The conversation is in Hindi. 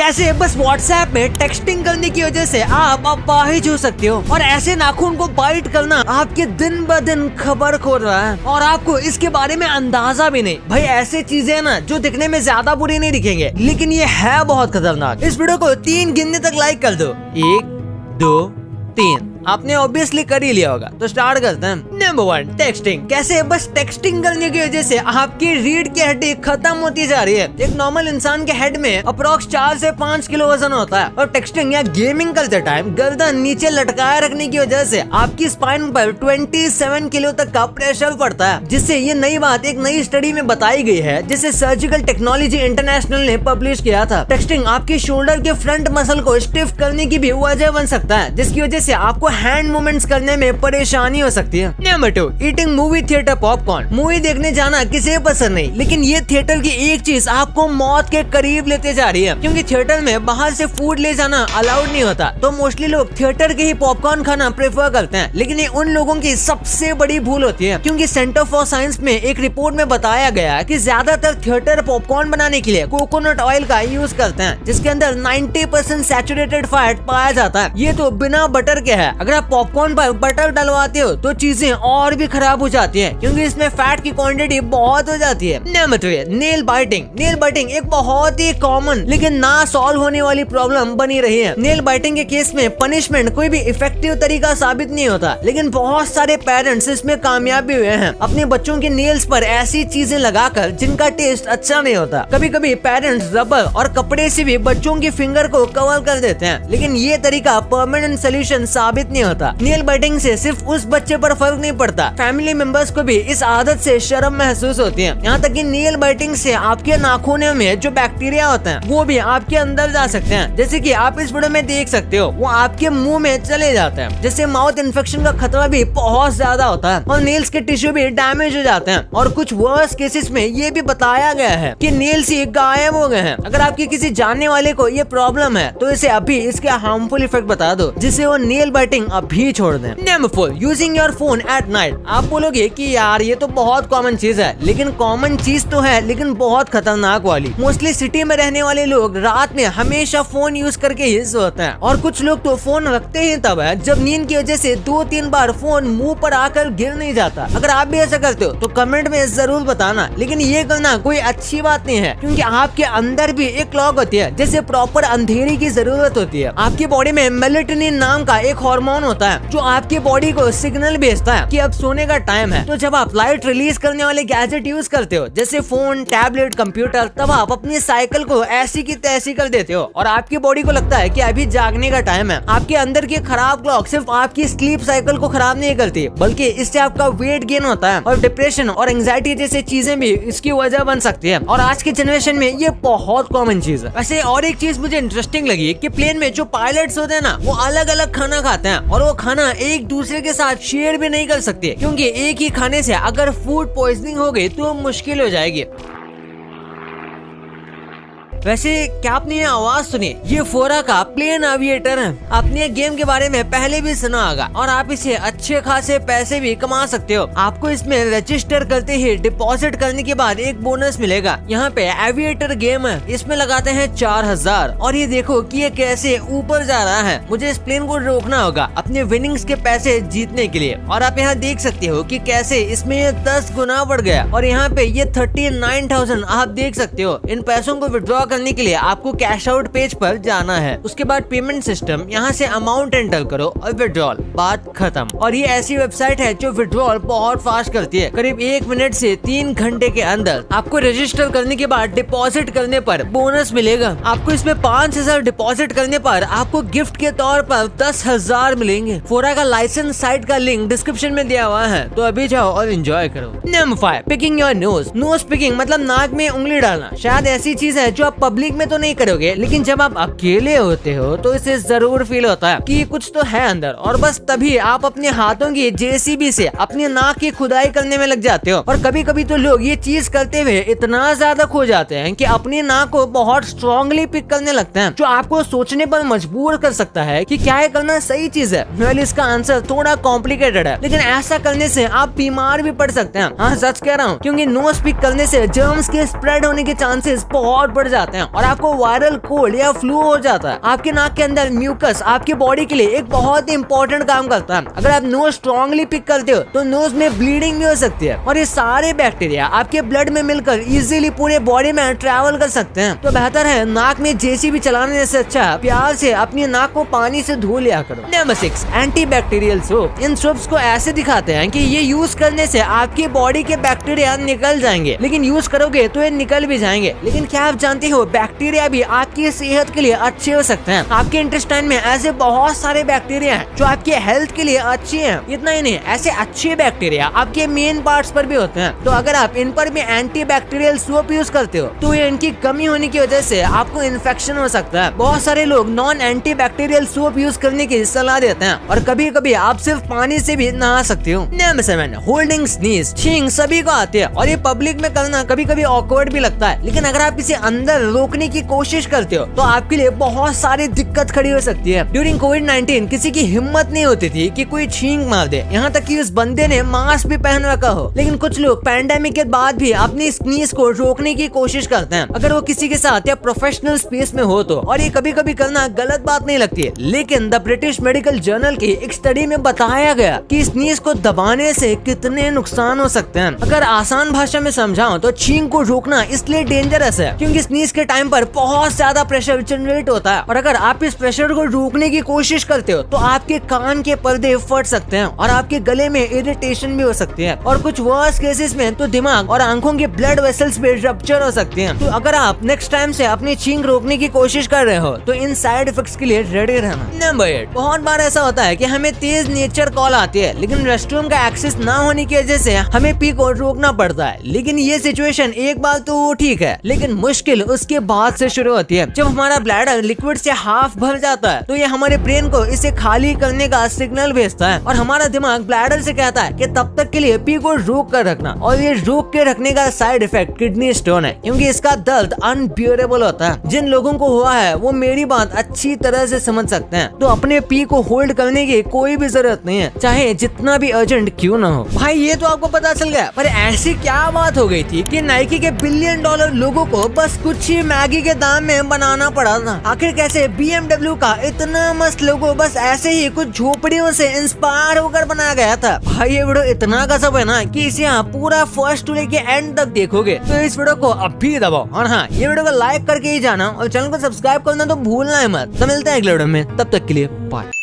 कैसे बस व्हाट्सएप में टेक्सटिंग करने की वजह से आप अपाहिज हो सकते हो और ऐसे नाखून को बाइट करना आपके दिन ब दिन खबर खोल रहा है और आपको इसके बारे में अंदाजा भी नहीं। भाई ऐसे चीजें ना जो दिखने में ज्यादा बुरी नहीं दिखेंगे लेकिन ये है बहुत खतरनाक। इस वीडियो को 3 गिनने तक लाइक कर दो। 1 2 3 आपने ऑब्वियसली कर ही लिया होगा। तो स्टार्ट करते हैं। Number 1 texting. कैसे बस टेक्सटिंग करने की वजह से आपकी रीढ़ की हड्डी खत्म होती जा रही है। एक नॉर्मल इंसान के हेड में अप्रोक्स 4 से 5 किलो वजन होता है और टेक्सटिंग या गेमिंग करते टाइम गर्दन नीचे लटकाए रखने की वजह से आपकी स्पाइन पर 27 किलो तक का प्रेशर पड़ता है, जिससे ये नई बात एक नई स्टडी में बताई गई है जिसे सर्जिकल टेक्नोलॉजी इंटरनेशनल ने पब्लिश किया था। टेक्सटिंग आपके शोल्डर के फ्रंट मसल को स्टिफ करने की भी वजह बन सकता है, जिसकी वजह से आपको हैंड मूवमेंट्स करने में परेशानी हो सकती है। Number 2 eating movie theatre popcorn. Movie देखने जाना किसे पसंद नहीं, लेकिन ये थिएटर की एक चीज आपको मौत के करीब लेते जा रही है, क्योंकि थिएटर में बाहर से फूड ले जाना अलाउड नहीं होता। तो मोस्टली लोग थिएटर के ही पॉपकॉर्न खाना प्रेफर करते हैं, लेकिन ये उन लोगों की सबसे बड़ी भूल होती है, क्योंकि सेंटर फॉर साइंस में एक रिपोर्ट में बताया गया है कि ज्यादातर थिएटर पॉपकॉर्न बनाने के लिए कोकोनट ऑयल का यूज करते हैं, जिसके अंदर 90% सैचुरेटेड फैट पाया जाता है। ये तो बिना बटर के है। अगर आप पॉपकॉर्न पर बटर डलवाते हो तो चीजें और भी खराब हो जाती हैं, क्योंकि इसमें फैट की क्वांटिटी बहुत हो जाती है। Number 3 nail biting. Nail biting एक बहुत ही कॉमन लेकिन ना सॉल्व होने वाली प्रॉब्लम बनी रही है। नेल बाइटिंग के केस में पनिशमेंट कोई भी इफेक्टिव तरीका साबित नहीं होता, लेकिन बहुत सारे पेरेंट्स इसमें कामयाब भी हुए हैं अपने बच्चों के नेल्स पर ऐसी चीजें लगाकर जिनका टेस्ट अच्छा नहीं होता। कभी कभी पेरेंट्स रबर और कपड़े से भी बच्चों की फिंगर को कवर कर देते हैं, लेकिन ये तरीका परमानेंट सोल्यूशन साबित नहीं होता। नेल बाइटिंग से सिर्फ उस बच्चे पर फर्क नहीं पड़ता, फैमिली मेंबर्स को भी इस आदत से शर्म महसूस होती है। यहाँ तक कि नेल बाइटिंग से आपके नाखूनों में जो बैक्टीरिया होते हैं वो भी आपके अंदर जा सकते हैं, जैसे कि आप इस वीडियो में देख सकते हो। वो आपके मुंह में चले जाते हैं, जिससे माउथ इन्फेक्शन का खतरा भी बहुत ज्यादा होता है और नेल्स के टिश्यू भी डैमेज हो जाते हैं। और कुछ वर्स्ट केसेस में ये भी बताया गया है कि नेल्स ही गायब हो गए हैं। अगर आपके किसी जानने वाले को ये प्रॉब्लम है तो इसे अभी इसके हार्मफुल इफेक्ट बता दो, जिससे वो नेल बाइटिंग अभी छोड़ दें। Number 4 using your phone at night. आप बोलोगे कि यार ये तो बहुत कॉमन चीज है, लेकिन कॉमन चीज तो है लेकिन बहुत खतरनाक वाली। मोस्टली सिटी में रहने वाले लोग रात में हमेशा फोन यूज करके ही सोते हैं, और कुछ लोग तो फोन रखते ही तब है जब नींद की वजह से 2-3 बार फोन मुंह पर आकर गिर नहीं जाता। अगर आप भी ऐसा करते हो तो कमेंट में जरूर बताना, लेकिन ये करना कोई अच्छी बात नहीं है, क्योंकि आपके अंदर भी एक क्लॉक होती है जैसे प्रॉपर अंधेरी की जरूरत होती है। आपकी बॉडी में मेलेटोनिन नाम का एक हार्मोन होता है जो आपकी बॉडी को सिग्नल भेजता है कि अब सोने का टाइम है। तो जब आप लाइट रिलीज करने वाले गैजेट यूज करते हो जैसे फोन, टैबलेट, कंप्यूटर, तब आप अपनी साइकिल को ऐसी की तैसी कर देते हो और आपकी बॉडी को लगता है कि अभी जागने का टाइम है। आपके अंदर की खराब क्लॉक सिर्फ आपकी स्लीप साइकिल को खराब नहीं करती, बल्कि इससे आपका वेट गेन होता है और डिप्रेशन और एंजाइटी जैसी चीजें भी इसकी वजह बन सकती है। और आज की जनरेशन में ये बहुत कॉमन चीज है। वैसे और एक चीज मुझे इंटरेस्टिंग लगी कि प्लेन में जो पायलट्स होते हैं ना, वो अलग अलग खाना खाते हैं और वो खाना एक दूसरे के साथ शेयर भी नहीं कर सकते, क्योंकि एक ही खाने से अगर फूड पॉइजनिंग हो गई तो मुश्किल हो जाएगी। वैसे क्या आपने ये आवाज सुनी? ये फोरा का प्लेन एविएटर है। आपने गेम के बारे में पहले भी सुना होगा और आप इसे अच्छे खासे पैसे भी कमा सकते हो। आपको इसमें रजिस्टर करते ही डिपॉजिट करने के बाद एक बोनस मिलेगा। यहाँ पे एविएटर गेम है, इसमें लगाते हैं 4000 और ये देखो कि ये कैसे ऊपर जा रहा है। मुझे इस प्लेन को रोकना होगा अपने विनिंग्स के पैसे जीतने के लिए। और आप यहाँ देख सकते हो कि कैसे इसमें ये 10 गुना बढ़ गया और यहाँ पे ये 39,000 आप देख सकते हो। इन पैसों को विड्रॉ करने के लिए आपको कैश आउट पेज पर जाना है। उसके बाद पेमेंट सिस्टम, यहाँ से अमाउंट एंटर करो और विड्रॉल, बात खत्म। और ये ऐसी वेबसाइट है जो विड्रॉल बहुत फास्ट करती है। करीब 1 मिनट से 3 घंटे के अंदर आपको रजिस्टर करने के बाद डिपॉजिट करने पर बोनस मिलेगा। आपको इसमें 5000 डिपॉजिट करने पर आपको गिफ्ट के तौर पर 10,000 मिलेंगे। फोरा का लाइसेंस साइट का लिंक डिस्क्रिप्शन में दिया हुआ है, तो अभी जाओ और एंजॉय करो। Number 5 picking your nose. Nose picking मतलब नाक में उंगली डालना। शायद ऐसी चीज है जो आप पब्लिक में तो नहीं करोगे, लेकिन जब आप अकेले होते हो तो इसे जरूर फील होता है कि कुछ तो है अंदर, और बस तभी आप अपने हाथों की जेसीबी से अपनी नाक की खुदाई करने में लग जाते हो। और कभी कभी तो लोग ये चीज करते हुए इतना ज्यादा खो जाते हैं कि अपनी नाक को बहुत स्ट्रांगली पिक करने लगते हैं, जो आपको सोचने पर मजबूर कर सकता है कि क्या ये करना सही चीज है। वेल, इसका आंसर थोड़ा कॉम्प्लिकेटेड है, लेकिन ऐसा करने से आप बीमार भी पड़ सकते हैं। हाँ, सच कह रहा हूँ, क्योंकि नोज पिक करने से जर्म्स के स्प्रेड होने के चांसेस बहुत बढ़ जाते हैं। जाते हैं और आपको वायरल कोल्ड या फ्लू हो जाता है। आपके नाक के अंदर म्यूकस आपकी बॉडी के लिए एक बहुत ही इंपॉर्टेंट काम करता है। अगर आप नोज स्ट्रांगली पिक करते हो तो नोज में ब्लीडिंग भी हो सकती है और ये सारे बैक्टीरिया आपके ब्लड में मिलकर इजीली पूरे बॉडी में ट्रैवल कर सकते हैं। तो बेहतर है नाक में जेसीबी चलाने से अच्छा प्यार से अपनी नाक को पानी से धो लिया करो। Number 6, anti bacterial soap. इन सोप्स को ऐसे दिखाते हैं कि ये यूज करने से आपकी बॉडी के बैक्टीरिया निकल जाएंगे, लेकिन यूज करोगे तो ये निकल भी जाएंगे। लेकिन क्या आप जानते हो बैक्टीरिया भी आपकी सेहत के लिए अच्छे हो सकते हैं। आपके इंटेस्टाइन में ऐसे बहुत सारे बैक्टीरिया हैं जो आपके हेल्थ के लिए अच्छे हैं। इतना ही नहीं, ऐसे अच्छे बैक्टीरिया आपके मेन पार्ट्स पर भी होते हैं। तो अगर आप इन पर भी एंटी बैक्टीरियल सोप यूज करते हो तो ये इनकी कमी होने की वजह से आपको इन्फेक्शन हो सकता है। बहुत सारे लोग non anti bacterial soap use करने की सलाह देते हैं और कभी कभी आप सिर्फ पानी से भी नहा सकते हो। Number 7, holding sneeze. छींक सभी को आती है और ये पब्लिक में करना कभी कभी ऑकवर्ड भी लगता है, लेकिन अगर आप इसे अंदर रोकने की कोशिश करते हो तो आपके लिए बहुत सारी दिक्कत खड़ी हो सकती है। ड्यूरिंग कोविड-19 किसी की हिम्मत नहीं होती थी कि कोई छींक मार दे, यहाँ तक कि उस बंदे ने मास्क भी पहन रखा हो। लेकिन कुछ लोग पैंडेमिक के बाद भी अपनी स्नीज को रोकने की कोशिश करते हैं, अगर वो किसी के साथ या प्रोफेशनल स्पेस में हो तो। और ये कभी कभी करना गलत बात नहीं लगती है, लेकिन द ब्रिटिश मेडिकल जर्नल की एक स्टडी में बताया गया कि स्नीज को दबाने से कितने नुकसान हो सकते हैं। अगर आसान भाषा में समझाऊं तो छींक को रोकना इसलिए डेंजरस है क्योंकि स्नीज के टाइम पर बहुत ज्यादा प्रेशर जनरेट होता है और अगर आप इस प्रेशर को रोकने की कोशिश करते हो तो आपके कान के पर्दे फट सकते हैं और आपके गले में इरिटेशन भी हो सकती है और कुछ वर्स केसेस में तो दिमाग और आंखों के ब्लड वेसल्स भी रप्चर हो सकते हैं। तो अगर आप नेक्स्ट टाइम से अपनी छींक रोकने की कोशिश कर रहे हो तो इन साइड इफेक्ट्स के लिए रेडी रहना। नंबर 8, बहुत बार ऐसा होता है कि हमें तेज नेचर कॉल आती है लेकिन रेस्टरूम का एक्सेस ना होने की वजह से हमें पी को रोकना पड़ता है। लेकिन ये सिचुएशन एक बार तो ठीक है, लेकिन मुश्किल उसके बाद से शुरू होती है। जब हमारा ब्लैडर लिक्विड से हाफ भर जाता है तो ये हमारे ब्रेन को इसे खाली करने का सिग्नल भेजता है और हमारा दिमाग ब्लैडर से कहता है कि तब तक के लिए पी को रोक कर रखना। और ये रोक के रखने का साइड इफेक्ट किडनी स्टोन है क्योंकि इसका दर्द अनबियरेबल होता है। जिन लोगों को हुआ है वो मेरी बात अच्छी तरह से समझ सकते हैं। तो अपने पी को होल्ड करने की कोई भी जरूरत नहीं है, चाहे जितना भी अर्जेंट क्यों ना हो। भाई ये तो आपको पता चल गया, पर ऐसी क्या बात हो गई थी कि नाइकी के बिलियन डॉलर लोगों को बस कुछ ही मैगी के दाम में बनाना पड़ा था। आखिर कैसे BMW का इतना मस्त लोगो बस ऐसे ही कुछ झोपड़ियों से इंस्पायर होकर बनाया गया था। भाई ये वीडियो इतना गजब है ना कि इसे आप पूरा फर्स्ट टू लेके एंड तक देखोगे तो इस वीडियो को अभी दबाओ और हाँ ये वीडियो को लाइक करके ही जाना और चैनल को सब्सक्राइब करना तो भूलना है मत। तो मिलते हैं अगले वीडियो में, तब तक के लिए बाय।